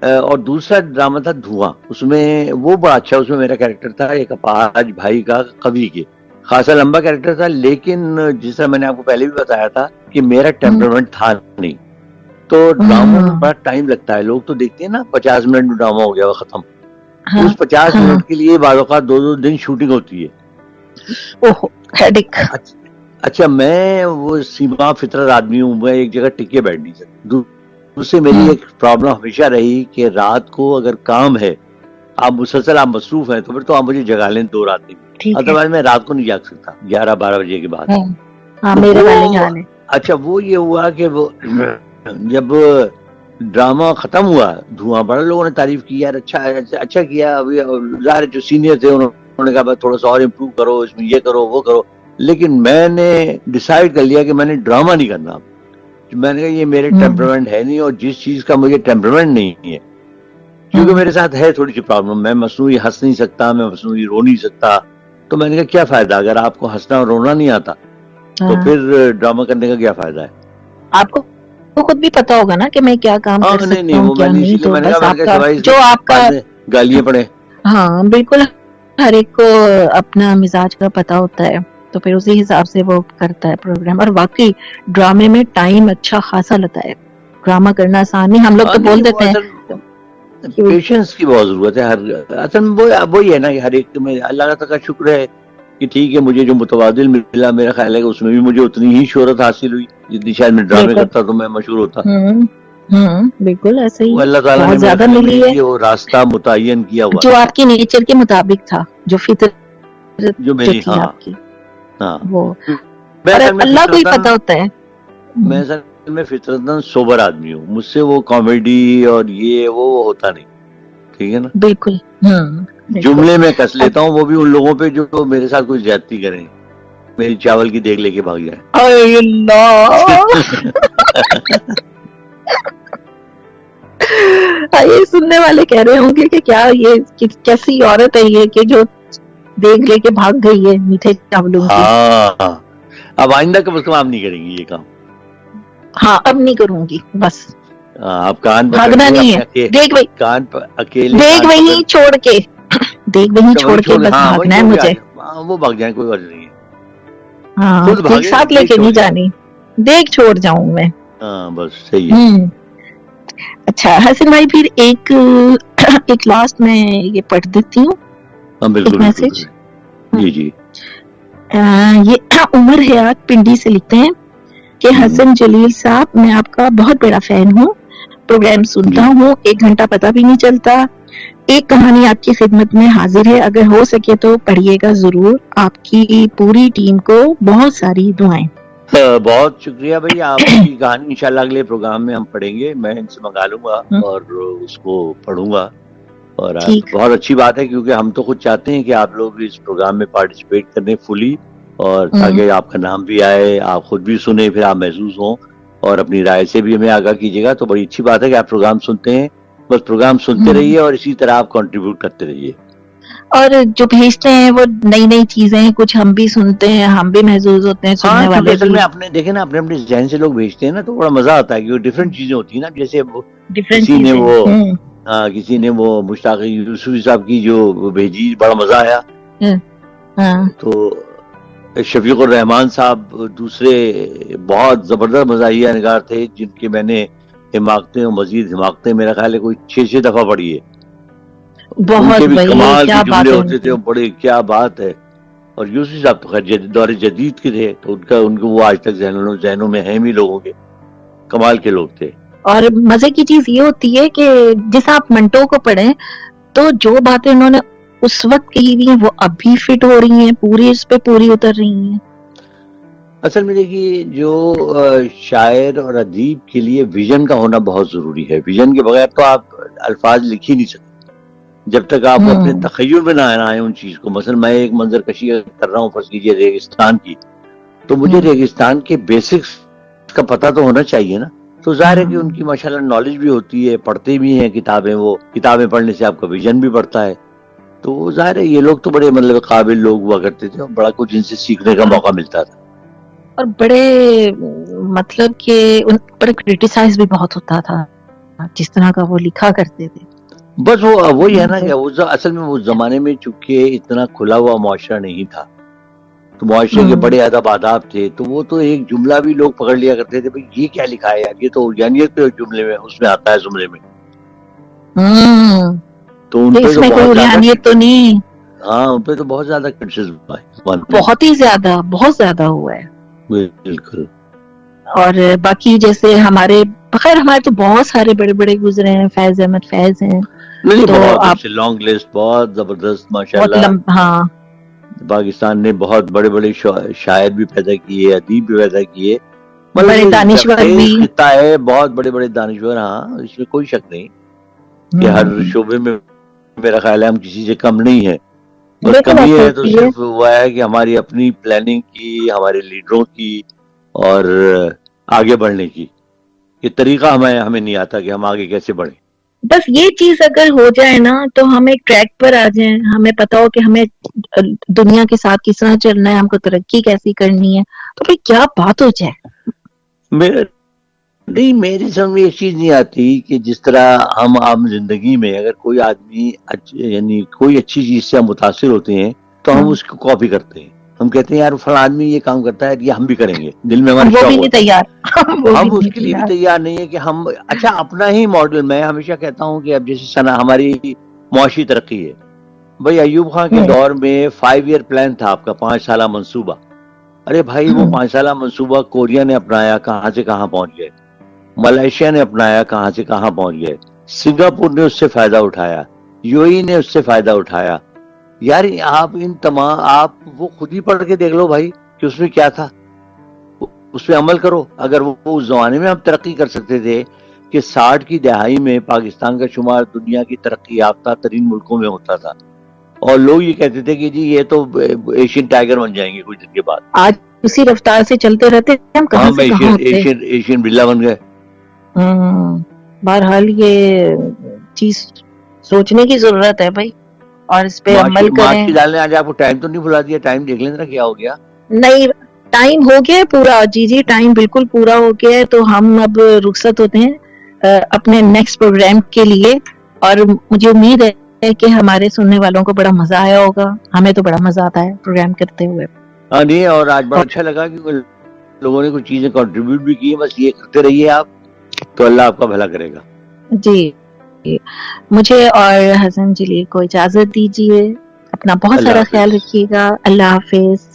اور دوسرا ڈرامہ تھا دھواں، اس میں وہ بڑا اچھا، اس میں میرا کیریکٹر تھا ایک اپاہج بھائی کا قوی کے، خاصا لمبا کیریکٹر تھا، لیکن جس طرح میں نے آپ کو پہلے بھی بتایا تھا کہ میرا ٹیمپرمنٹ تھا نہیں. تو ڈراموں میں بڑا ٹائم لگتا ہے، لوگ تو دیکھتے ہیں نا 50 منٹ میں ڈرامہ ہو گیا وہ ختم، اس 50 منٹ کے لیے بعض اوقات 2 دن شوٹنگ ہوتی ہے. اچھا میں وہ سیما فطرت آدمی ہوں، میں ایک جگہ ٹکے بیٹھ نہیں سکتا. دوسری میری ایک پرابلم ہمیشہ رہی کہ رات کو اگر کام ہے، آپ مسلسل آپ مصروف ہیں، تو پھر تو آپ مجھے جگا لیں 2 رات میں، ادروائز میں رات کو نہیں جاگ سکتا 11-12 بجے کے بعد. اچھا وہ یہ ہوا کہ وہ جب ڈرامہ ختم ہوا دھواں، بڑے لوگوں نے تعریف کی، یار اچھا کیا. ظاہر جو سینئر تھے انہوں نے کہا تھوڑا سا اور امپروو کرو اس میں، یہ کرو وہ کرو، لیکن میں نے ڈیسائیڈ کر لیا کہ میں نے ڈرامہ نہیں کرنا. میں نے کہا یہ میرے ٹیمپرمنٹ ہے نہیں، اور جس چیز کا مجھے ٹیمپرمنٹ نہیں ہے، کیونکہ میرے ساتھ ہے تھوڑی سی پرابلم، میں مصنوعی ہنس نہیں سکتا، میں مصنوعی رو نہیں سکتا. تو میں نے کہا کیا فائدہ، اگر آپ کو ہنسنا اور رونا نہیں آتا تو پھر ڈرامہ کرنے کا کیا فائدہ ہے. آپ کو خود بھی پتا ہوگا نا کہ میں کیا کام کر سکتا ہوں کیا نہیں، تو بس آپ کا جو آپ کا گالیاں پڑے. ہاں بالکل، ہر ایک کو اپنا مزاج کا پتا ہوتا ہے، تو پھر اسی حساب سے وہ کرتا ہے پروگرام. اور واقعی ڈرامے میں ٹائم اچھا خاصا لگتا ہے، ڈرامہ کرنا آسان نہیں. ہم لوگ تو بول دیتے ہیں پیشنس کی بہت ضرورت ہے. اصل وہی ہے نا کہ ہر ایک میں اللہ تعالیٰ کا شکر ہے کہ ٹھیک ہے، مجھے جو متبادل ملا میرا خیال ہے کہ اس میں بھی مجھے اتنی ہی شہرت حاصل ہوئی جتنی شاید میں ڈرامے کرتا تو میں مشہور ہوتا. بالکل ایسے ہی وہ اللہ تعالیٰ نے بہت زیادہ ملی ہے، وہ راستہ متعین کیا ہوا جو آپ کی نیچر کے مطابق تھا، جو فطرت جو میری تھی آپ کی، وہ اللہ کو ہی پتا ہوتا ہے. میں اصل میں فطرتاً سوبر آدمی ہوں، مجھ سے وہ کامیڈی اور یہ وہ ہوتا نہیں، ٹھیک ہے نا. بالکل جملے میں کس لیتا ہوں، وہ بھی ان لوگوں پہ جو میرے ساتھ کوئی زیادتی کریں، میری چاول کی دیگ لے کے بھاگ جائے. اے اللہ یہ سننے والے کہہ رہے ہوں گے کہ کیا یہ کیسی عورت ہے یہ کہ جو دیگ لے کے بھاگ گئی ہے میٹھے چاولوں کی. ہاں اب آئندہ کم از کم آپ نہیں کریں گی یہ کام. ہاں اب نہیں کروں گی، بس آپ کان بھاگنا نہیں ہے، دیکھ بھائی کان اکیلے دیکھ وہیں چھوڑ کے، دیکھ وہیں چھوڑ کے بس بھاگنا ہے مجھے. وہ بھاگ جائیں، کوئی غرض نہیں ہے. ہاں دیکھ ساتھ لے کے نہیں جانی، دیکھ چھوڑ جاؤں میں. ہاں بس صحیح ہے. اچھا حسن بھائی، پھر ایک لاسٹ میں یہ پڑھ دیتی ہوں. ہاں بالکل میسج. جی جی. یہ عمر حیات پنڈی سے لکھتے ہیں کہ حسن جلیل صاحب، میں آپ کا بہت بڑا فین ہوں، پروگرام سنتا ہوں، 1 گھنٹہ پتہ بھی نہیں چلتا. ایک کہانی آپ کی خدمت میں حاضر ہے، اگر ہو سکے تو پڑھیے گا ضرور. آپ کی پوری ٹیم کو بہت ساری دعائیں. بہت شکریہ بھائی، آپ کی کہانی انشاءاللہ اگلے پروگرام میں ہم پڑھیں گے، میں ان سے منگا لوں گا اور اس کو پڑھوں گا. اور بہت اچھی بات ہے، کیونکہ ہم تو خود چاہتے ہیں کہ آپ لوگ اس پروگرام میں پارٹیسپیٹ کریں فلی، اور تاکہ آپ کا نام بھی آئے، آپ خود بھی سنیں، پھر آپ محسوس ہوں اور اپنی رائے سے بھی ہمیں آگاہ کیجیے گا. تو بڑی اچھی بات ہے کہ آپ پروگرام سنتے ہیں، بس پروگرام سنتے رہیے اور اسی طرح آپ کنٹریبیوٹ کرتے رہیے. اور جو بھیجتے ہیں وہ نئی نئی چیزیں کچھ ہم بھی سنتے ہیں، ہم بھی محظوظ ہوتے ہیں، سننے والے اصل میں اپنے دیکھیں نا، اپنے ذہن سے لوگ بھیجتے ہیں نا تو بڑا مزہ آتا ہے، کیونکہ ڈفرینٹ چیزیں ہوتی ہیں نا. جیسے کسی نے وہ مشتاق یوسفی صاحب کی جو بھیجی، بڑا مزہ آیا. تو شفیق الرحمان صاحب دوسرے بہت زبردست مزاحیہ نگار تھے، جن کے میں نے حماقتیں اور مزید حماقتیں میرا خیال ہے کوئی 6 دفعہ پڑھی ہے. ان کے بھی کمال کے جملے ہوتے تھے، بڑے کیا بات ہے. اور یوسفی صاحب تو خیر دور جدید کے تھے، تو ان کو وہ آج تک ذہنوں میں ہیں بھی، لوگوں کے کمال کے لوگ تھے. اور مزے کی چیز یہ ہوتی ہے کہ جس آپ منٹو کو پڑھیں تو جو باتیں انہوں نے اس وقت کہی ہوئی ہیں وہ اب بھی فٹ ہو رہی ہیں، پوری اس پہ پوری اتر رہی ہیں. اصل میں دیکھیے، جو شاعر اور ادیب کے لیے ویژن کا ہونا بہت ضروری ہے. ویژن کے بغیر تو آپ الفاظ لکھ ہی نہیں سکتے جب تک آپ اپنے تخیل میں نہ آئے ان چیز کو. مثلا میں ایک منظر کشی کر رہا ہوں، فرض کیجیے ریگستان کی، تو مجھے ریگستان کے بیسکس کا پتہ تو ہونا چاہیے نا. تو ظاہر ہے کہ ان کی ماشاءاللہ نالج بھی ہوتی ہے، پڑھتے بھی ہیں کتابیں، وہ کتابیں پڑھنے سے آپ کا ویژن بھی بڑھتا ہے. تو ظاہر ہے یہ لوگ تو بڑے قابل لوگ ہوا کرتے تھے، اور بڑا کچھ ان سے سیکھنے کا موقع ملتا تھا. اور بڑے مطلب کہ ان پر کرٹیسائز بھی بہت ہوتا تھا جس طرح کا وہ لکھا کرتے تھے. بس وہ وہی ہے نا کہ اصل میں اس زمانے میں چونکہ اتنا کھلا ہوا معاشرہ نہیں تھا تو معاشرے کے بڑے ادب آداب تھے, تو وہ تو ایک جملہ بھی لوگ پکڑ لیا کرتے تھے, بھئی یہ کیا لکھا ہے یار, یہ تو یعنیت کے جملے میں اس میں آتا ہے زمرے میں, تو ان پہ اس تو میں کوئی بہت زیادہ, روحانیت تو نہیں. ہاں ان پہ تو بہت زیادہ کرٹیسزم ہوا ہے, بہت ہی زیادہ, بہت زیادہ ہوا ہے. بالکل. اور باقی جیسے ہمارے بخیر ہمارے تو بہت سارے بڑے بڑے گزرے ہیں, فیض احمد فیض ہیں, نہیں تو بہت آپ اچھے, لانگ لسٹ بہت زبردست بہت ماشاءاللہ. ہاں پاکستان نے بہت بڑے بڑے شاعر بھی پیدا کیے, ادیب بھی پیدا کیے, بڑے مطلب یہ دانشور بھی. زرخیز خطہ ہے, بہت بڑے بڑے دانشور, ہاں اس میں کوئی شک نہیں کہ ہر شعبے میں میرا خیال ہے ہم کسی سے کم نہیں ہے. بس بالکل کمی ایسا ہے تو ہی ہے. صرف وہ ہے کہ ہماری اپنی پلاننگ کی, ہمارے لیڈروں کی, اور آگے بڑھنے کی یہ طریقہ ہمیں نہیں آتا کہ ہم آگے کیسے بڑھیں. بس یہ چیز اگر ہو جائے نا تو ہم ایک ٹریک پر آ جائیں, ہمیں پتا ہو کہ ہمیں دنیا کے ساتھ کس طرح چلنا ہے, ہم کو ترقی کیسی کرنی ہے, تو پھر کیا بات ہو جائے. نہیں, میری سمجھ میں ایک چیز نہیں آتی کہ جس طرح ہم عام زندگی میں اگر کوئی آدمی یعنی کوئی اچھی چیز سے ہم متاثر ہوتے ہیں تو ہم اس کو کاپی کرتے ہیں, ہم کہتے ہیں یار فلاں آدمی یہ کام کرتا ہے یہ ہم بھی کریں گے, دل میں ہمارے وہ شوق بھی نہیں ہوتا ہے. تیار, ہم اس کے لیے بھی تیار نہیں ہے کہ ہم اچھا اپنا ہی ماڈل, میں ہمیشہ کہتا ہوں کہ اب جیسے ہماری معاشی ترقی ہے, بھائی ایوب خان کے دور میں 5 ایئر پلان تھا آپ کا, 5 سالہ منصوبہ. ارے بھائی وہ 5 سالہ منصوبہ کوریا نے اپنایا, کہاں سے کہاں پہنچ گئے. ملائیشیا نے اپنایا, کہاں سے کہاں پہنچ گئے. سنگاپور نے اس سے فائدہ اٹھایا, یو اے ای نے اس سے فائدہ اٹھایا. یار آپ ان تمام, آپ وہ خود ہی پڑھ کے دیکھ لو بھائی کہ اس میں کیا تھا, اس پہ عمل کرو. اگر وہ اس زمانے میں ہم ترقی کر سکتے تھے کہ 60 کی دہائی میں پاکستان کا شمار دنیا کی ترقی یافتہ ترین ملکوں میں ہوتا تھا, اور لوگ یہ کہتے تھے کہ جی یہ تو ایشین ٹائیگر بن جائیں گے کچھ دن کے بعد, آج اسی رفتار سے چلتے رہتے ہم کہاں سے کہاں ہوتے. ایشین بلا بن گئے. بہرحال یہ چیز سوچنے کی ضرورت ہے بھائی, اور اس پہ عمل کریں. معاشی ڈالنے آج آپ کو ٹائم تو نہیں بھلا دیا, ٹائم دیکھ لینا کیا ہو گیا. نہیں, ٹائم ہو گیا پورا, جی ٹائم بالکل پورا ہو گیا ہے, تو ہم اب رخصت ہوتے ہیں اپنے نیکسٹ پروگرام کے لیے, اور مجھے امید ہے کہ ہمارے سننے والوں کو بڑا مزہ آیا ہوگا, ہمیں تو بڑا مزہ آتا ہے پروگرام کرتے ہوئے. ہاں نہیں, اور آج بڑا اچھا لگا کہ لوگوں نے کچھ چیزیں کنٹریبیوٹ بھی کی, بس یہ کرتے رہیے آپ, تو اللہ آپ کا بھلا کرے گا. جی, مجھے اور حسن جلیل کو اجازت دیجیے, اپنا بہت سارا خیال رکھیے گا, اللہ حافظ.